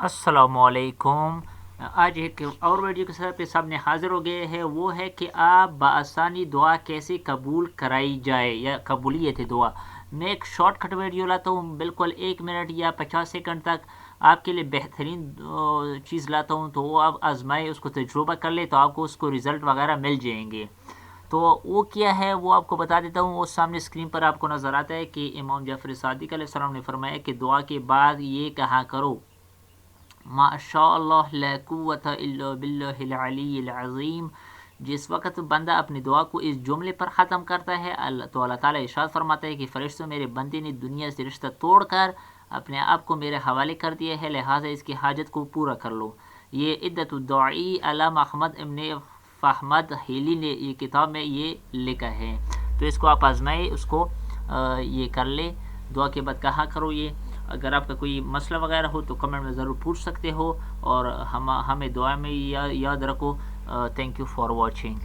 السلام علیکم۔ آج ایک اور ویڈیو کے ساتھ سامنے حاضر ہو گئے ہیں، وہ ہے کہ آپ بآسانی دعا کیسے قبول کرائی جائے یا قبولیت دعا۔ میں ایک شارٹ کٹ ویڈیو لاتا ہوں، بالکل 1 منٹ یا 50 سیکنڈ تک آپ کے لیے بہترین چیز لاتا ہوں، تو وہ آپ آزمائے، اس کو تجربہ کر لے، تو آپ کو اس کو رزلٹ وغیرہ مل جائیں گے۔ تو وہ کیا ہے وہ آپ کو بتا دیتا ہوں۔ وہ سامنے اسکرین پر آپ کو نظر آتا ہے کہ امام جعفر صادق علیہ السلام نے فرمایا کہ دعا کے بعد یہ کہا کرو: ما شاء اللہ لا قوت الا باللہ العلی العظیم۔ جس وقت بندہ اپنی دعا کو اس جملے پر ختم کرتا ہے تو اللہ تعالیٰ ارشاد فرماتا ہے کہ فرشتوں، میرے بندے نے دنیا سے رشتہ توڑ کر اپنے آپ کو میرے حوالے کر دیا ہے، لہٰذا اس کی حاجت کو پورا کر لو۔ یہ عدت الدعائی علامہ احمد ابن فحمد ہیلی نے یہ کتاب میں یہ لکھا ہے، تو اس کو آپ آزمائے، اس کو یہ کر لے۔ دعا کے بعد کہا کرو یہ۔ اگر آپ کا کوئی مسئلہ وغیرہ ہو تو کمنٹ میں ضرور پوچھ سکتے ہو، اور ہمیں دعا میں یاد رکھو۔ Thank you for watching.